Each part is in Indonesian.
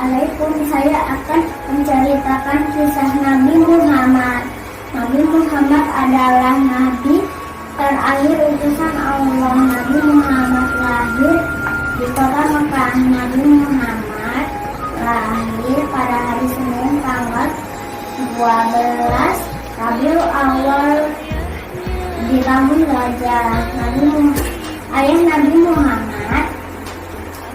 Assalamualaikum. Saya akan menceritakan kisah Nabi Muhammad. Nabi Muhammad adalah Nabi terakhir utusan Allah. Nabi Muhammad lahir di kota Mekah. Nabi Muhammad lahir pada hari Senin tanggal 12 Rabiul Awal di tahun Gajah. Ayah Nabi Muhammad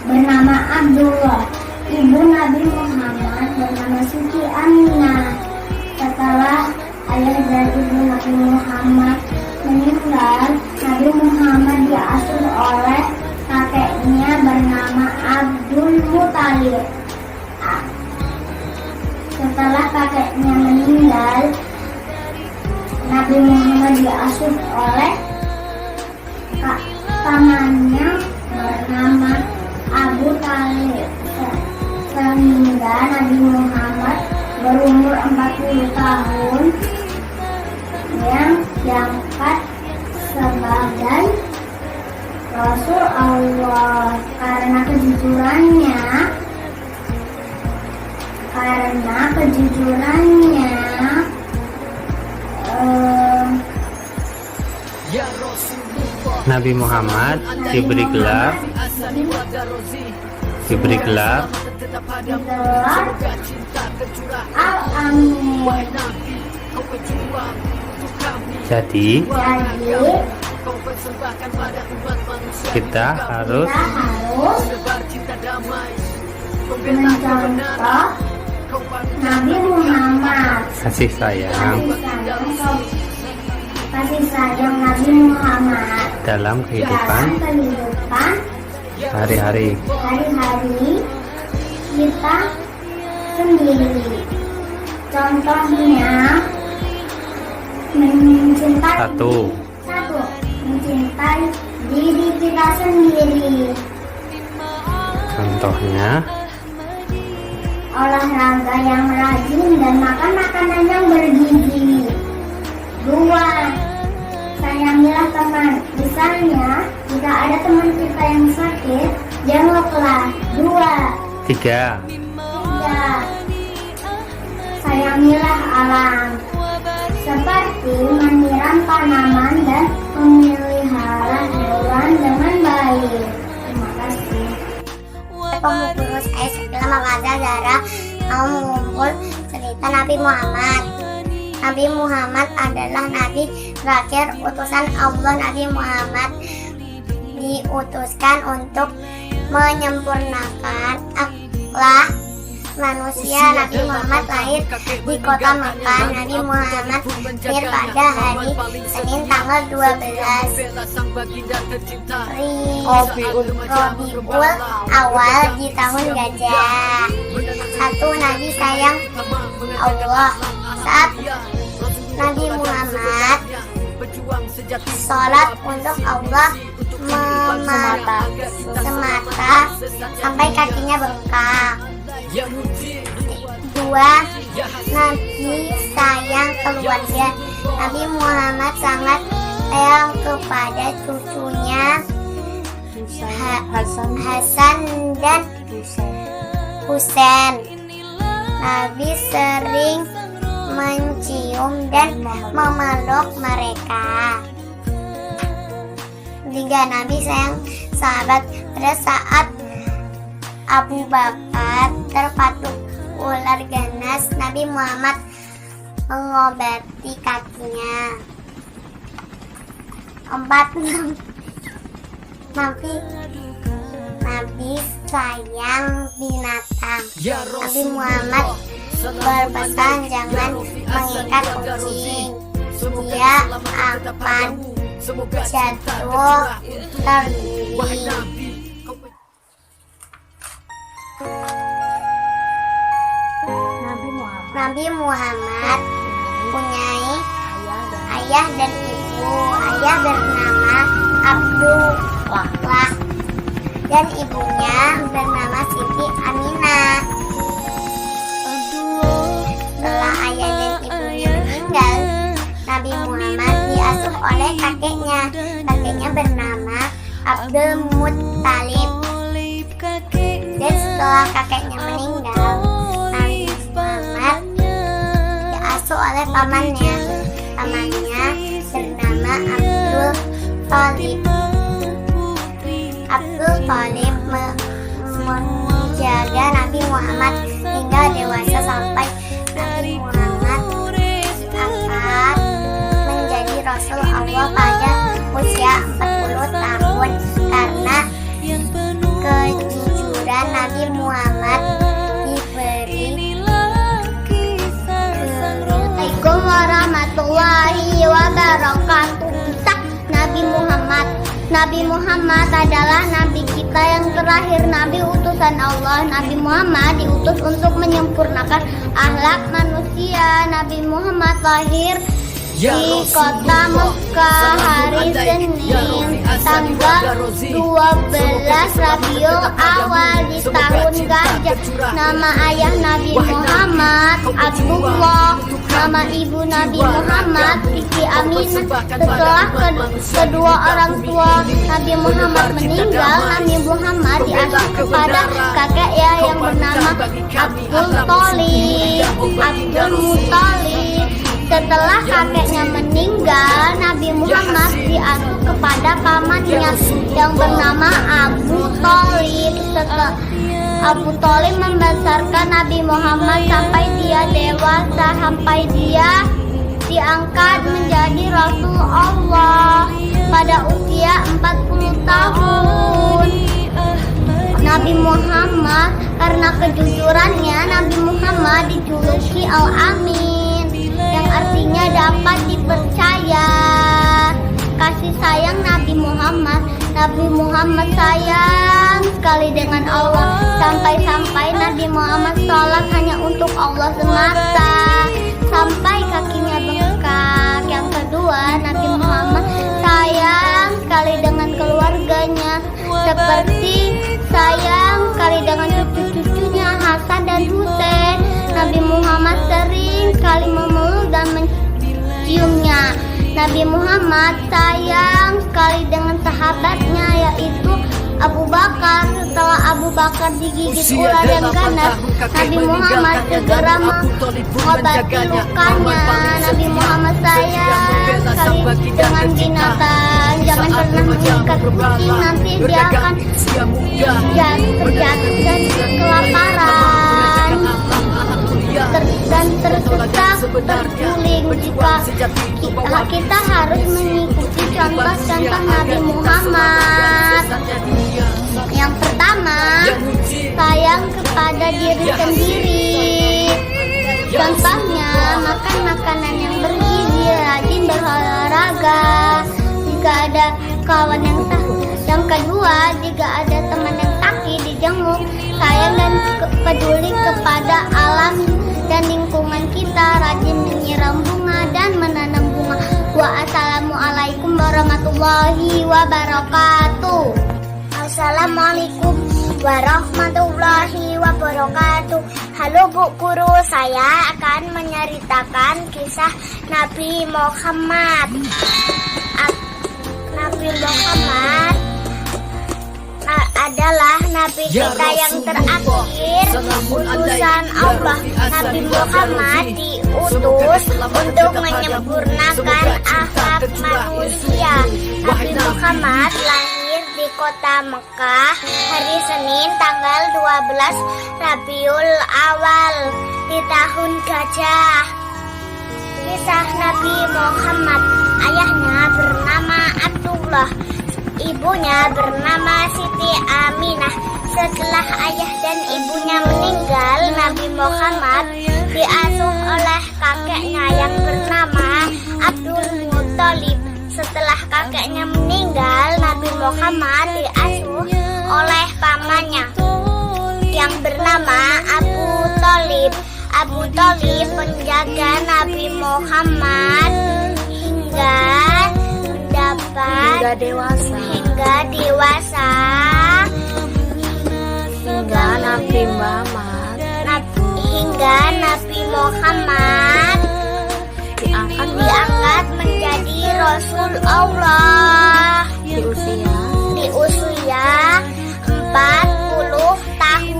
bernama Abdullah. Ibu Nabi Muhammad bernama Siti Aminah. Setelah ayah dan ibu Nabi Muhammad meninggal, Nabi Muhammad diasuh oleh kakeknya bernama Abdul Muthalib. Setelah kakeknya meninggal, Nabi Muhammad diasuh oleh pamannya bernama Abu Thalib sehingga Nabi Muhammad berumur 40 tahun yang diangkat sebagai Rasul Allah karena kejujurannya. Nabi Muhammad diberi gelar Al-Amin. Jadi kita harus mencontoh Nabi Muhammad, kasih sayang Nabi Muhammad dalam kehidupan hari-hari. Kita sendiri. Contohnya mencintai diri kita sendiri. Contohnya olahraga yang rajin dan makan makanan yang bergizi. 2. Sayangilah teman. Misalnya, jika ada teman kita yang sakit, jenguklah. 3. Sayangilah alam, seperti menyiram tanaman dan memelihara hewan dengan baik. Terima kasih. Pemukul saya setelah mengajak Zara mau mengumpul cerita Nabi Muhammad. Nabi Muhammad adalah Nabi terakhir utusan Allah. Nabi Muhammad diutuskan untuk menyempurnakan akhlak manusia. Nabi Muhammad lahir di kota Mekah. Nabi Muhammad lahir pada hari Senin tanggal 12 Rabiul Awal di tahun Gajah. 1. Nabi sayang Allah. Saat Nabi Muhammad sholat untuk Allah semata sampai kakinya bengkak. 2. Nabi sayang keluarga. Nabi Muhammad sangat sayang kepada cucunya Hasan dan Husain. Nabi sering mencium dan memeluk mereka. 3. Nabi sayang sahabat. Pada saat Abu Bakar terpatuk ular ganas, Nabi Muhammad mengobati kakinya. 4. Nabi sayang binatang. Nabi Muhammad berpesan jangan mengikat kucing, dia akan jatuh terguling. Nabi Muhammad punya ayah dan ibu. Ayah bernama Abdullah dan ibunya bernama Siti Aminah. Setelah ayah dan ibunya meninggal, Nabi Muhammad diasuh oleh kakeknya. Kakeknya bernama Abdul Muthalib. Dan Setelah kakeknya meninggal, Nabi Muhammad diasuh oleh pamannya. Pamannya bernama Abdul Thalib. Abdul Thalib menjaga Nabi Muhammad hingga dewasa sampai Nabi Muhammad diangkat menjadi Rasul Allah pada usia 40 tahun. Karena kejujuran Nabi Muhammad diberi. Assalamualaikum warahmatullahi wabarakatuh. Kisah Nabi Muhammad adalah nabi kita yang terakhir, nabi utusan Allah. Nabi Muhammad diutus untuk menyempurnakan akhlak manusia. Nabi Muhammad lahir di kota Mekah hari Senin tanggal 12 Rabiul Awal di tahun Gajah. Nama ayah Nabi Muhammad Abdullah, nama ibu Nabi Muhammad Siti Aminah. Setelah kedua orang tua Nabi Muhammad meninggal, Nabi Muhammad diasuh kepada kakeknya yang bernama Abdul Muthalib. Setelah kakeknya meninggal, Nabi Muhammad diasuh kepada pamannya yang bernama Abu Thalib. Setelah Abu Thalib membesarkan Nabi Muhammad sampai dia dewasa, sampai dia diangkat menjadi Rasul Allah pada usia 40 tahun. Nabi Muhammad, karena kejujurannya, Nabi Muhammad dijuluki Al-Amin, yang artinya dapat dipercaya. Kasih sayang Nabi Muhammad sayang sekali dengan Allah, sampai-sampai Nabi Muhammad sholat hanya untuk Allah semata sampai kakinya bengkak. Yang kedua, Nabi Muhammad sayang sekali dengan keluarganya, seperti sayang sekali dengan cucu-cucunya Hasan dan Husain. Nabi Muhammad sering sekali memeluk dan menciumnya. Nabi Muhammad sayang sekali dengan sahabatnya, yaitu Abu Bakar. Setelah Abu Bakar digigit ular yang ganas, Nabi Muhammad segera mengobati lukanya. Nabi Muhammad sayang sekali dengan binatang. Jangan pernah mengikat kucing, nanti dia akan terjatuh dan kelaparan dan tersesat terguling. Jika kita harus mengikuti contoh-contoh Nabi Muhammad. Yang pertama, sayang kepada diri sendiri. Contohnya, makan makanan yang bergizi, rajin berolahraga. Jika ada kawan yang sakit. Yang kedua, jika ada teman yang sakit, dijenguk. Sayang dan peduli kepada alam dan lingkungan kita, rajin menyiram bunga dan menanam bunga. Wassalamualaikum warahmatullahi wabarakatuh. Assalamualaikum warahmatullahi wabarakatuh. Halo Bu Guru, saya akan menceritakan kisah Nabi Muhammad. Nabi Muhammad adalah Nabi kita yang terakhir, utusan Allah. Nabi Muhammad diutus untuk menyempurnakan akhlak manusia. Nabi Muhammad lahir di kota Mekah hari Senin tanggal 12 Rabiul Awal di tahun Gajah. Kisah Nabi Muhammad, ayahnya bernama Abdullah, ibunya bernama Siti Aminah. Setelah ayah dan ibunya meninggal, Nabi Muhammad diasuh oleh kakeknya yang bernama Abdul Muthalib. Setelah kakeknya meninggal, Nabi Muhammad diasuh oleh pamannya yang bernama Abu Thalib. Abu Thalib menjaga Nabi Muhammad hingga dewasa hingga Nabi Muhammad diangkat menjadi Rasul Allah di usia 40 tahun.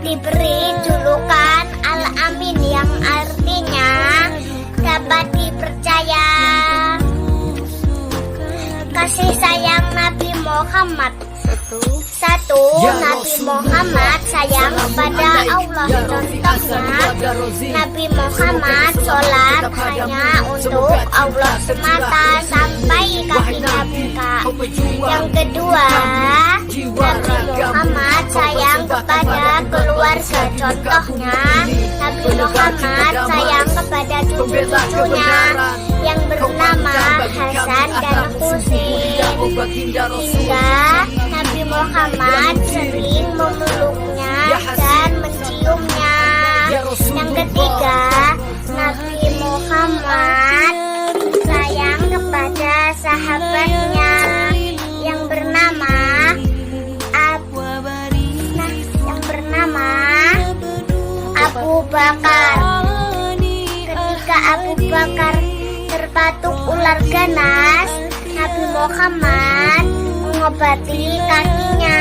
diberi julukan Al-Amin yang artinya dapat dipercaya. Kasih sayang Nabi Muhammad. Satu, Nabi Muhammad sayang kepada Allah. Contohnya, Nabi Muhammad sholat hanya untuk Allah semata sampai kakinya bengkak. Yang kedua, Nabi Muhammad sayang kepada keluarga. Contohnya, Nabi Muhammad sayang kepada cucu-cucunya yang bernama Hasan dan Husain, hingga Nabi Muhammad sering memeluknya dan menciumnya. Yang ketiga, Nabi Muhammad sayang kepada sahabatnya yang bernama Abu Bakar. Ketika Abu Bakar terpatuk ular ganas, Nabi Muhammad mengobati kakinya.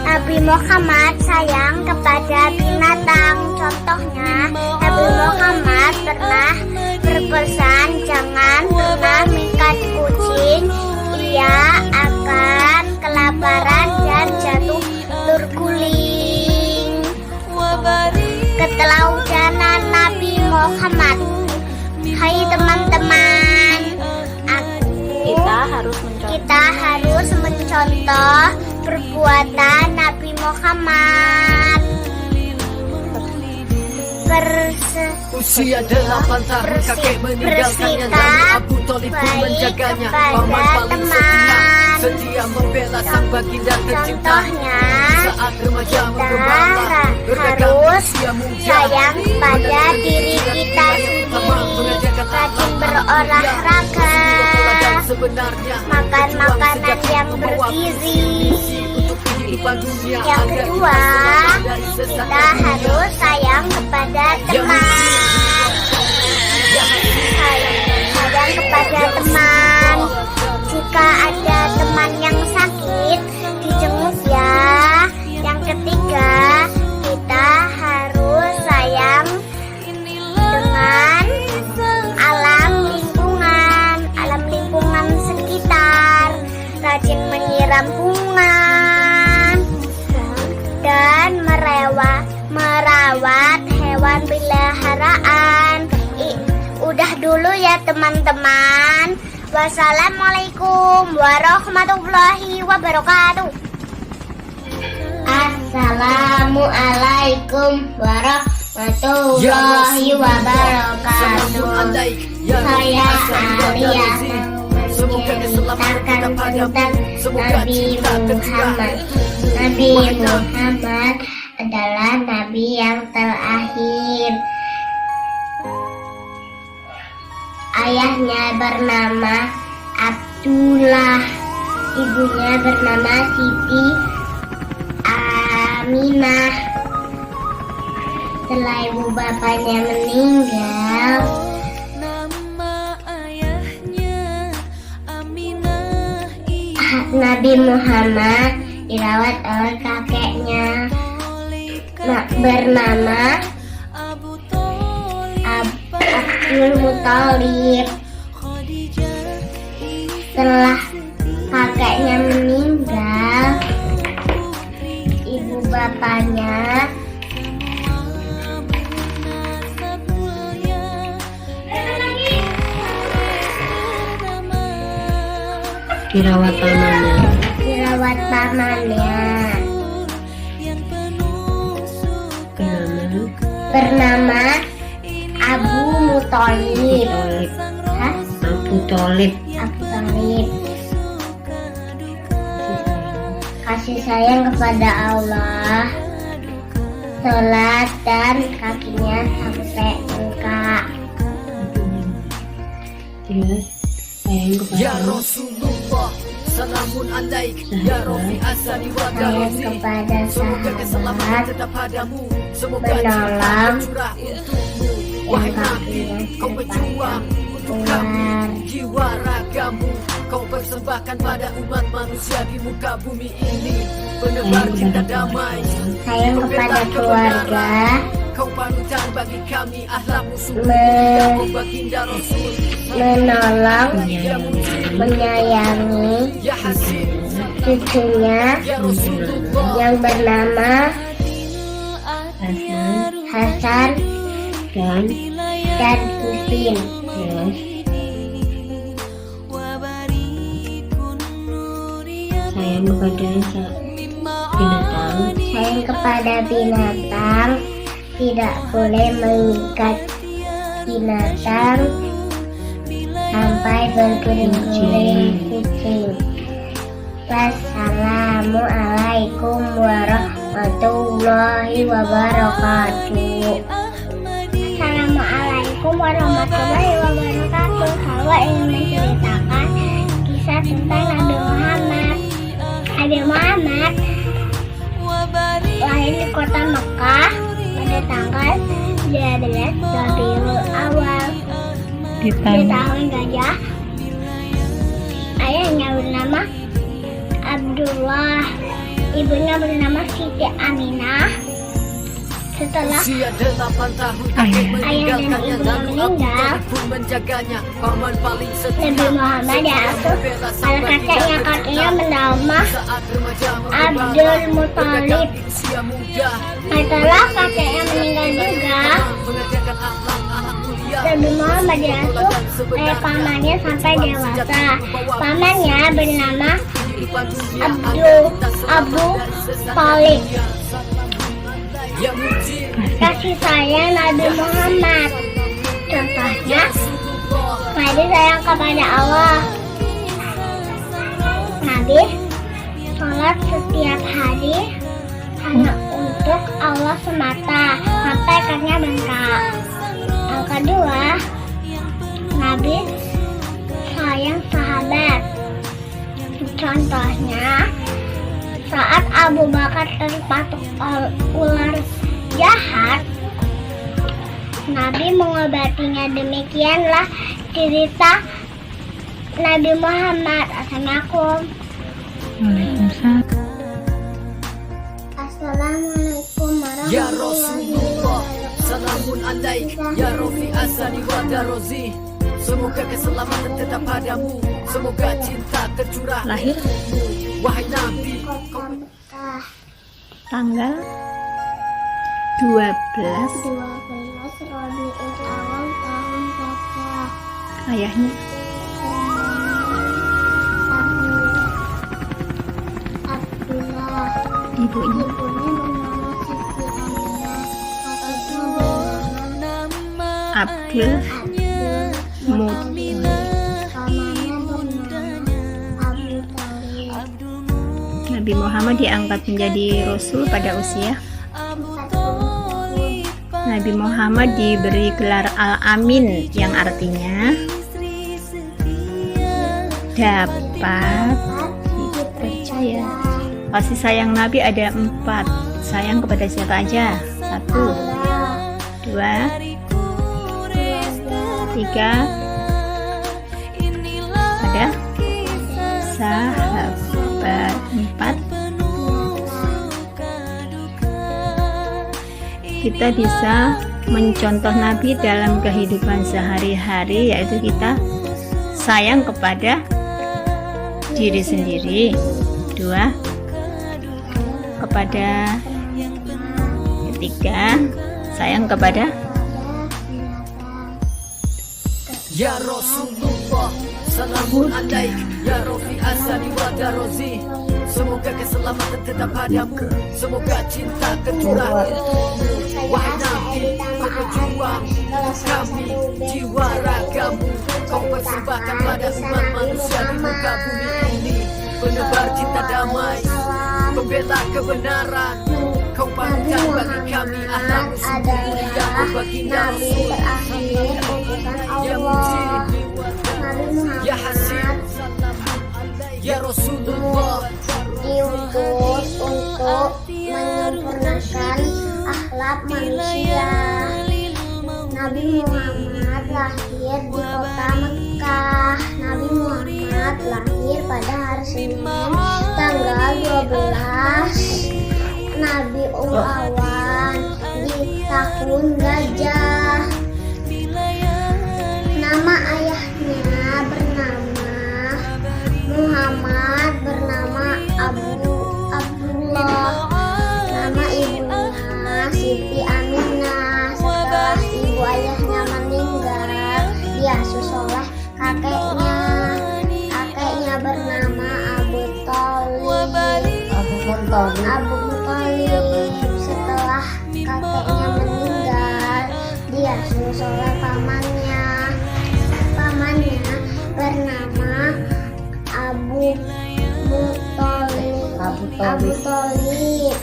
Nabi Muhammad sayang kepada binatang. Contohnya, Nabi Muhammad pernah berpesan jangan pernah mengikat kucing, ia akan kelaparan dan jatuh terguling. Keteladanan Nabi Muhammad. Hai teman-teman, kita harus mencontoh perbuatan Nabi Muhammad. Usia 8 tahun kakek meninggalkannya, namun Abu Thalib pun menjaganya. Paman paling setia membela sang baginda tercintanya. Saat remaja menggembala, Harus sayang pada diri kita sendiri, rajin berolahraga, makan makanan yang bergizi. Yang kedua, kita harus sayang kepada teman. Sayang kepada teman. Jika ada teman yang sakit, dijenguk ya. Yang ketiga, kita harus sayang dengan alam lingkungan sekitar, rajin menyiram bunga dan merawat hewan peliharaan. Udah dulu ya teman-teman. Wassalamualaikum warahmatullahi wabarakatuh. Assalamualaikum warahmatullahi wabarakatuh. Saya Alia menceritakan tentang Nabi Muhammad. Nabi Muhammad adalah Nabi yang terakhir. Ayahnya bernama Abdullah, ibunya bernama Siti Aminah. Setelah ibu bapaknya meninggal, Nabi Muhammad dirawat oleh kakeknya bernama Abdul Muthalib. Setelah kakeknya meninggal, ibu bapaknya dirawat pamannya bernama Abu Muthalib. Abu Thalib. Kasih sayang kepada Allah, sholat dan kakinya sampai bengkak. Sayang Ya kepada Rasulullah, salamun alaik. Ya Rafi asali wa darazi. Kepada Semoga keselamatan sahabat tetap padamu. Semoga menolong cinta curah untukmu. Wahai Nabi, kau berjuang untuk kami. Jiwa ragamu kau kau persembahkan pada umat manusia di muka bumi ini. Penebar cinta damai, Sayang kepada keluarga, kau panutan bagi kami, akhlakmu sungguh mulia, oh baginda Rasul. menolong, menyayangi Ya Hasin, cucunya ya Rasulullah, yang bernama Hasan Hasan dan dan Husin. terus sayang kepada binatang, Sayang kepada binatang, tidak boleh mengikat binatang sampai berguling-guling kucing. Wassalamualaikum warahmatullahi wabarakatuh. Assalamualaikum warahmatullahi wabarakatuh. Saya ingin menceritakan kisah tentang Nabi Muhammad. Nabi Muhammad lahir di kota Mekah pada tanggal 12 Rabiul Awal di tahun gajah. Ayahnya bernama Abdullah, ibunya bernama Siti Aminah. Setelah usia 8 tahun kakek ayah dan meninggalkannya, ibunya lalu Abu meninggal, Thalib pun menjaganya, paman paling setia. Nabi Muhammad diasuh oleh kakeknya bernama Saat remaja Abdul Muthalib. di usia muda, Setelah kakeknya meninggal juga, mengajarkan akhlak mulia. Nabi Muhammad diasuh oleh pamannya sampai dewasa. Pamannya bernama Abu Thalib. Ya mujib, Kasih sayang Nabi Muhammad, contohnya Rasulullah, Nabi sayang kepada Allah. Nabi sholat setiap hari hanya untuk Allah semata sampai kakinya bengkak. Yang kedua, Nabi sayang sahabat. Contohnya saat Abu Bakar terpatuk ular jahat, Nabi mengobatinya. Demikianlah cerita Nabi Muhammad. Assalamualaikum. Assalamualaikum ya warahmatullahi Rasulullah, wabarakatuh. salamun alaik, ya Rafi asani wa darozi. Semoga keselamatan tetap padamu, semoga cinta tercurah. Lahir Wahai Nabi, Kota Mekah, tanggal 12 12 Rabiul Awal tahun gajah. ayahnya Abdullah, ibunya ibunya bernama Siti Aminah, kakaknya bernama Abdul Muthalib. pamannya bernama Abu Thalib. Nabi Muhammad diangkat menjadi Rasul pada usia 40 tahun. Nabi Muhammad diberi gelar Al-Amin yang artinya dapat dipercaya. Kasih sayang Nabi ada 4. Sayang kepada siapa aja? 1, 2, 3. Ada sahabat. 4. Kita bisa mencontoh Nabi dalam kehidupan sehari-hari, yaitu kita sayang kepada diri sendiri. 2, kepada 3, sayang kepada ya Rasulullah, salamun alaik, ya Rafi asani wa darozi. Semoga keselamatan tetap padamu, semoga cinta tercurah. Wahai Nabi, kau berjuang kami, jiwa ragamu kau persembahkan pada umat manusia di muka bumi ini. Penebar cinta damai, pembela kebenaran, kau panutan bagi kami, akhlakmu sungguh mulia, oh baginda Rasul. Ya mujib, ya Hasin, ya Rasulullah, diutus untuk menyempurnakan akhlak manusia. Nabi Muhammad lahir di kota Mekah. Nabi Muhammad lahir pada hari Senin tanggal 12 Rabiul Awal di tahun gajah. Nama ayahnya bernama Muhammad, bernama Abdullah. Nama ibunya Siti Aminah. Setelah ibu ayahnya meninggal, diasuh oleh kakeknya. Kakeknya bernama Abu Thalib. Abu Thalib. Setelah kakeknya meninggal, diasuh oleh pamannya. Pamannya bernama Abu Thalib.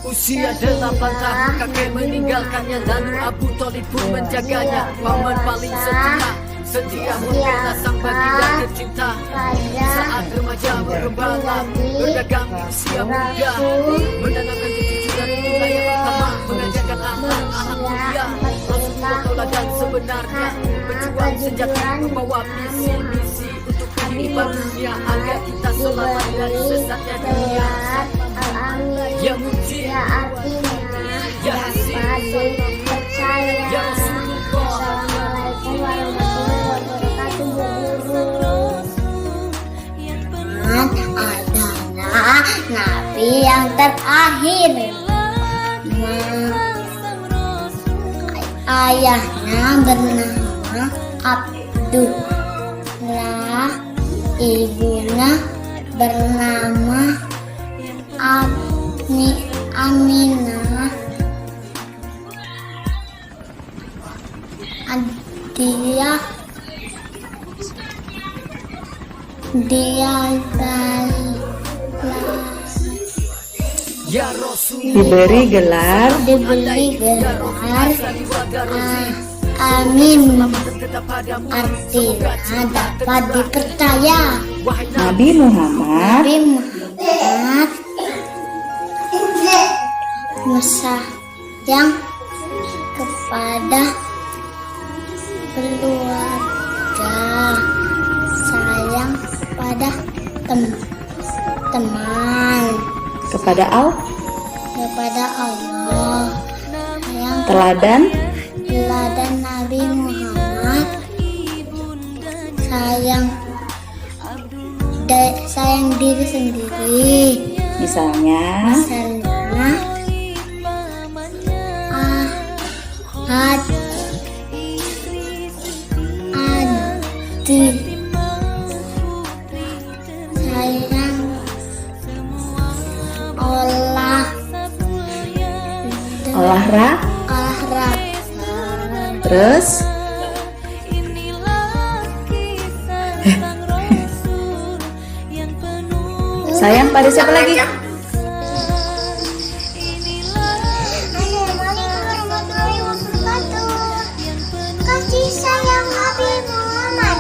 Usia 8 tahun kakek meninggalkannya, lalu Abu Thalib pun menjaganya. Paman paling setia membela sang baginda tercinta. Saat remaja bergembala, berdagang di usia muda, menanamkan kejujuran itu yang pertama, mengajarkan akhlak mulia. Rasulullah tauladan sebenarnya, berjuang sejati, membawa misi untuk kehidupan dunia agar kita selamat dari sesatnya dunia. Ya Mujib, Ya artinya Ya Hasib, percaya. Ya Rasulullah. Assalamualaikum warahmatullahi wabarakatuh, Bu Guru. Adalah Nabi yang terakhir. Ayahnya bernama Abdullah, ibunya bernama Aminah. Ya Rasul, Diberi gelar Amin, artinya dapat dipercaya. Nabi Muhammad Nabi Muhammad sayang kepada keluarga, sayang pada teman, kepada Allah, sayang teladan Nabi Muhammad, sayang diri sendiri. misalnya sayang olahraga, terus sayang pada siapa lagi? Assalamualaikum warahmatullahi wabarakatuh. Kasih sayang Nabi Muhammad.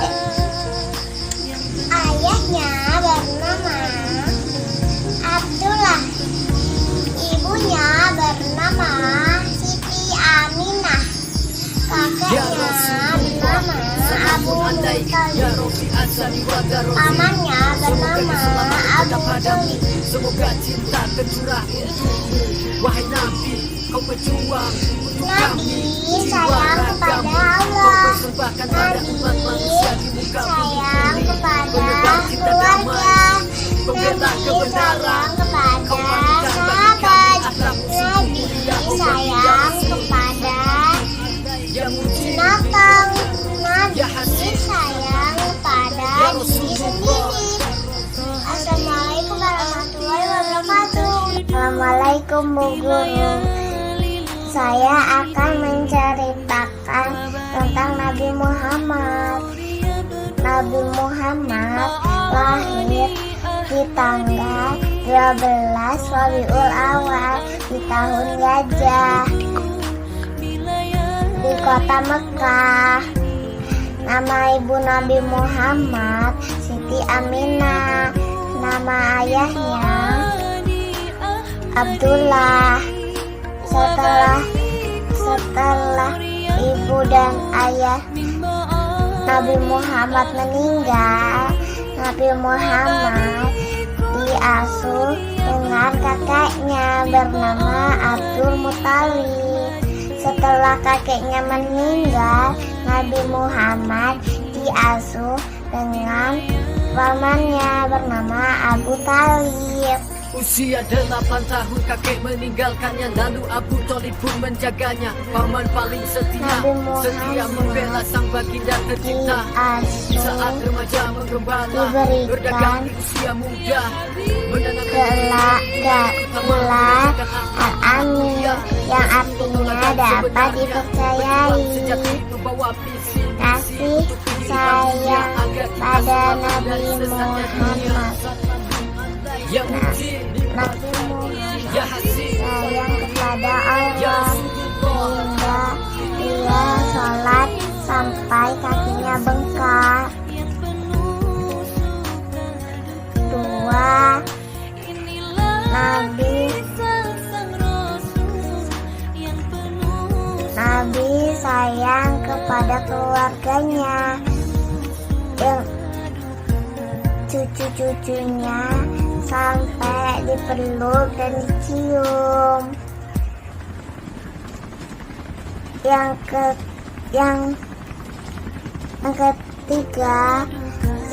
Ayahnya bernama Abdullah, ibunya bernama Siti Aminah, kakeknya bernama Abu Thalib, pamannya bernama Abu Thalib. semoga cinta tercurah untukmu, wahai Nabi, kau berjuang untuk kami. Nabi sayang kepada Allah. Nabi sayang kepada keluarga. Nabi sayang kepada sahabat. Nabi sayang kepada binatang. Nabi sayang kepada diri sendiri. Assalamualaikum warahmatullahi wabarakatuh. Assalamualaikum Bu Guru. Saya akan menceritakan tentang Nabi Muhammad. Nabi Muhammad lahir di tanggal 12 Rabiul Awal di tahun gajah di kota Mekah. Nama ibu Nabi Muhammad Siti Aminah. Nama ayahnya Abdullah. Setelah ibu dan ayah Nabi Muhammad meninggal, Nabi Muhammad diasuh dengan kakeknya bernama Abdul Muthalib. Setelah kakeknya meninggal, Nabi Muhammad diasuh dengan pamannya bernama Abu Thalib. Usia 8 tahun kakek meninggalkannya, lalu Abu Thalib pun menjaganya. Paman paling setia, Nabi Muhammad setia membela sang baginda tercinta. Saat remaja menggembala, berdagang di usia muda, Gelar Al-Amin yang artinya dapat dipercayai. Kasih sayang pada Nabi Muhammad. Nabi Muhammad sayang kepada Allah hingga ia sholat sampai kakinya bengkak. 2. Nabi sayang kepada keluarganya, yang cucu-cucunya sampai dipeluk dan dicium. Yang ketiga,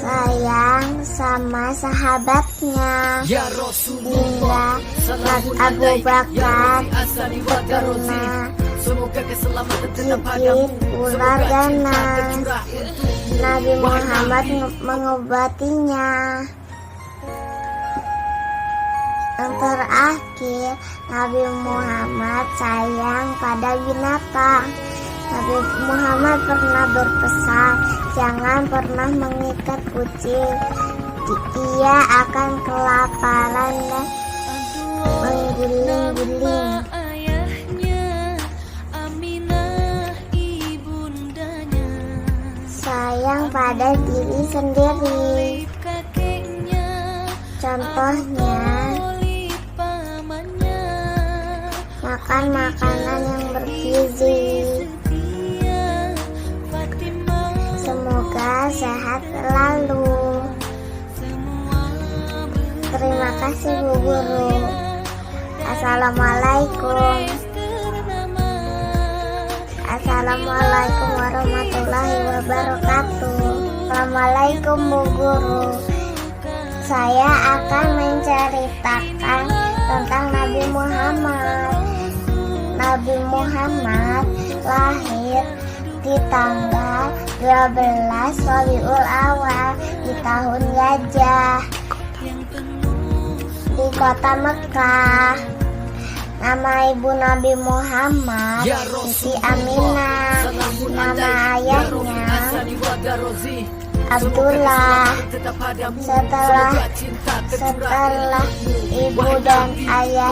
sayang sama sahabatnya hingga Abu Bakar terkena gigit ular ganas. Nabi Muhammad mengobatinya. Yang terakhir, Nabi Muhammad sayang pada binatang. Nabi Muhammad pernah berpesan, jangan pernah mengikat kucing. Ia akan kelaparan dan mengguling-guling. Sayang pada diri sendiri. Contohnya, makan makanan yang bergizi. Semoga sehat selalu. Terima kasih Bu Guru. Assalamualaikum. Assalamualaikum warahmatullahi wabarakatuh. Assalamualaikum Bu Guru. Saya akan menceritakan tentang Nabi Muhammad. Nabi Muhammad lahir di tanggal 12 Rabiul Awal di tahun Gajah di kota Mekah. Nama ibu Nabi Muhammad Siti Aminah. Nama ayahnya Abdullah. Setelah ibu dan ayah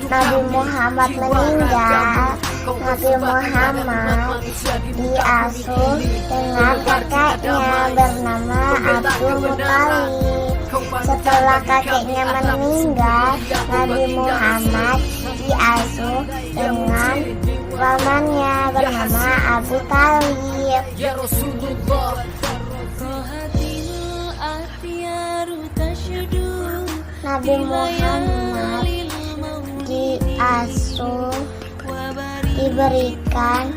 Nabi Muhammad meninggal, Nabi Muhammad diasuh dengan kakeknya bernama Abdul Muthalib. Setelah kakeknya meninggal, Nabi Muhammad diasuh dengan pamannya bernama Abu Thalib. Nabi Muhammad diasuh, diberikan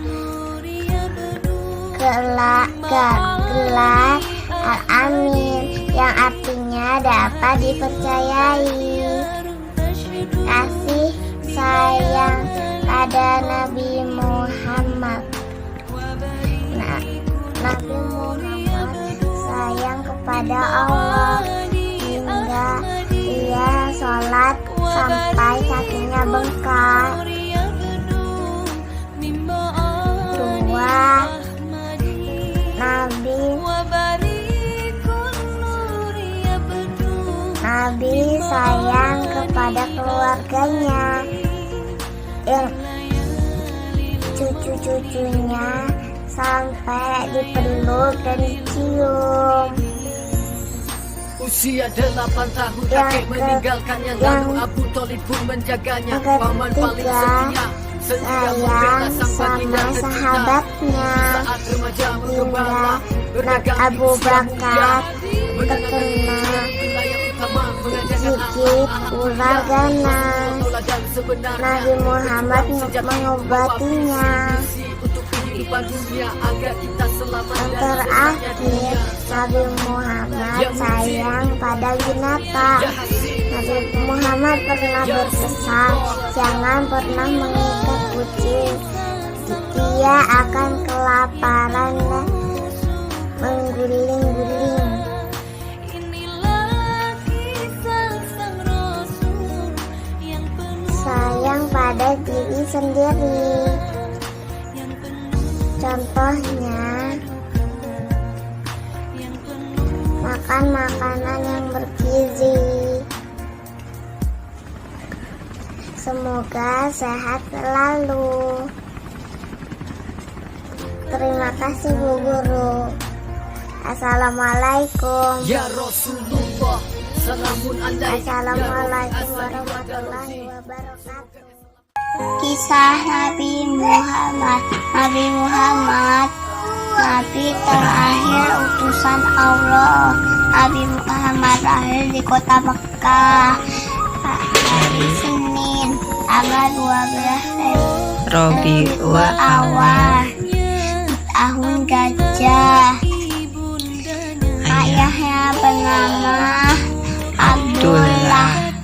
gelar Al-Amin yang artinya dapat dipercayai. Kasih sayang pada Nabi Muhammad. Nabi Muhammad sayang kepada Allah hingga ia sholat sampai kakinya bengkak. 2. Nabi sayang kepada keluarganya, yang cucu-cucunya sampai dipeluk dan dicium. Usia 8 tahun kakek meninggalkannya, lalu Abu Thalib pun menjaganya. Paman paling setia, sayang sama sahabatnya hingga Abu Bakar terkena gigit ular ganas. Nabi Muhammad mengobatinya. Yang terakhir, Nabi Muhammad sayang pada binatang. Nabi Muhammad pernah berpesan, jangan pernah mengikat kucing. Dia akan kelaparan dan mengguling-guling. Sayang pada diri sendiri. Contohnya, makan makanan yang bergizi. Semoga sehat selalu. Terima kasih Bu Guru. Assalamualaikum. Ya Rasulullah, salamun alaik. Assalamualaikum warahmatullahi wabarakatuh. Kisah Nabi Muhammad. Nabi Muhammad, Nabi terakhir utusan Allah. Nabi Muhammad lahir di kota Mekah hari Senin tanggal 12 Rabiul Awal tahun gajah. Ayahnya bernama Abdullah,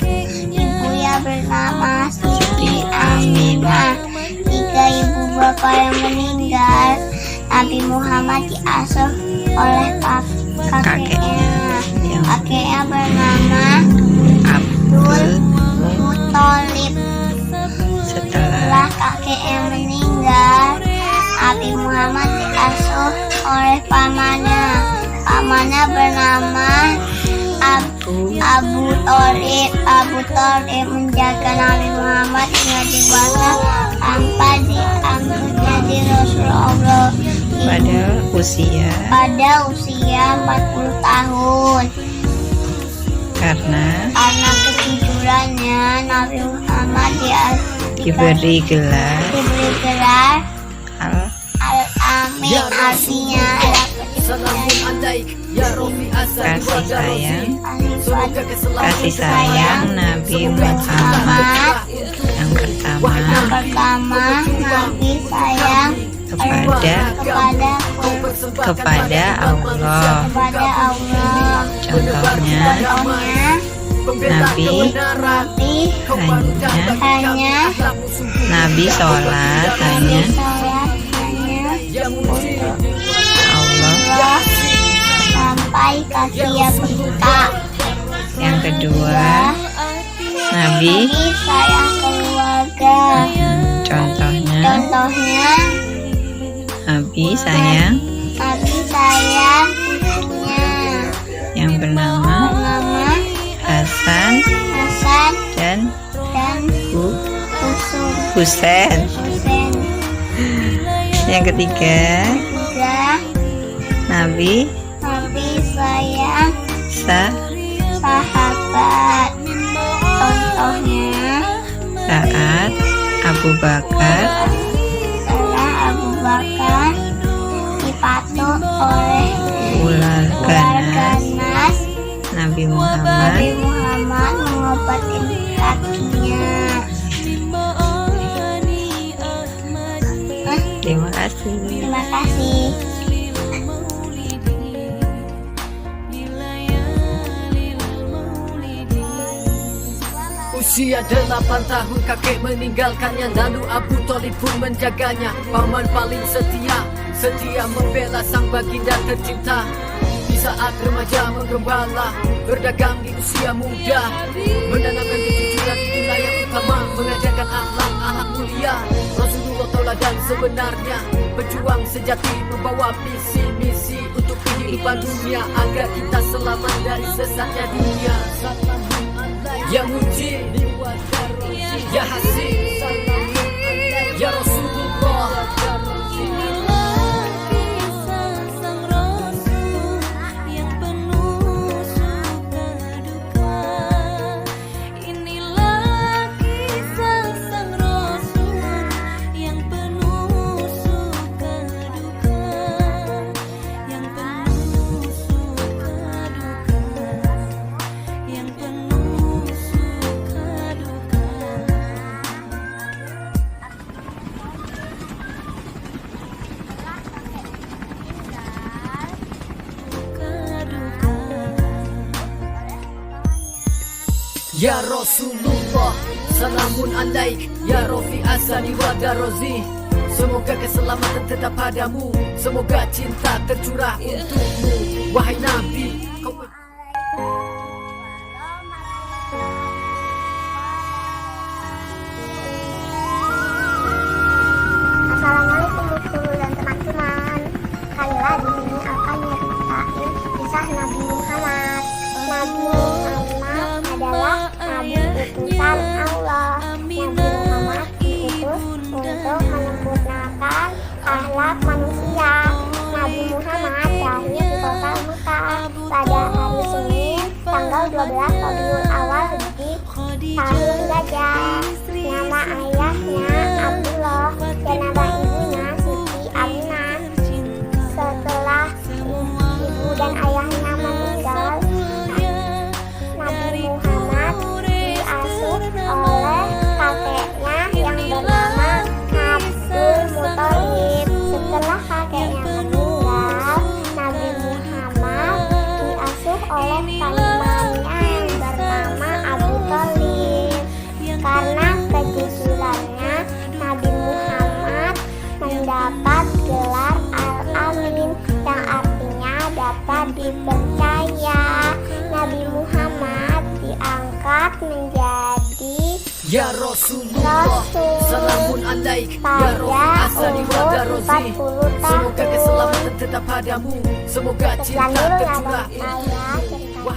ibunya bernama Siti Aminah. 3 ibu bapak yang meninggal. Nabi Muhammad diasuh oleh kakeknya. Kakeknya bernama Abdul Muthalib. Setelah kakeknya meninggal, Nabi Muhammad diasuh oleh pamannya. Pamannya bernama Abu Thalib. Abu Thalib menjaga Nabi Muhammad hingga dewasa tanpa diangkat jadi Rasulullah pada usia 40 tahun. karena Kejujurannya, Nabi Muhammad diberi gelar Al-Amin, artinya Salamun alaik, ya Rafi asal kasih sayang Nabi Muhammad. Yang pertama Nabi sayang kepada Allah. Contohnya Nabi hanya Nabi sholat hanya Allah sampai kaki buta. Yang kedua Nabi sayang keluarga. Contohnya Nabi sayang putrinya yang bernama Hasan dan Husain. Yang ketiga Nabi sayang sahabat. Contohnya saat Abu Bakar dipatuk oleh ular ganas. Nabi Muhammad mengobatin kakinya. Terima kasih. Usia 8 tahun kakek meninggalkannya, lalu Abu Thalib pun menjaganya. Paman paling setia membela sang baginda tercinta. Di saat remaja menggembala, berdagang di usia muda, menanamkan kejujuran itulah yang utama, mengajarkan akhlak mulia. Rasulullah tauladan sebenarnya, pejuang sejati membawa visi misi untuk kehidupan dunia, agar kita selamat dari sesatnya dunia. Ya Mujib, Ya Hasib, Ya Rasulullah. Ya Rasulullah, salamun alaik, ya Rafi asani wa darozi. Semoga keselamatan tetap padamu, semoga cinta tercurah untukmu. Wahai Nabi, kau Assalamualaikum guru dan teman-teman. Kalilah di sini akan nyeritain kisah Nabi Muhammad. Nabi Muhammad adalah Nabi utusan Allah. Nabi Muhammad diutus untuk menyempurnakan akhlak manusia. Nabi Muhammad lahir di kota Mekah pada hari Senin tanggal 12 Rabiul Awal Hijri tahun Gajah. Nama ayahnya Abdullah dan nama ibunya Siti Aminah. Setelah ibu dan ayahnya meninggal, Nabi Muhammad diasuh oleh kakeknya yang bernama Abdul Muthalib. Setelah kakeknya meninggal, Nabi Muhammad diasuh oleh pamannya yang bernama Abu Thalib. Karena kejujurannya, Nabi Muhammad mendapat gelar Al-Amin yang artinya dapat dipercaya. Nabi Muhammad diangkat menjadi Ya Rasulullah, salamun alaik, ya Rafi asani wa darozi. Semoga keselamatan tetap padamu, semoga cinta tercurah untukmu.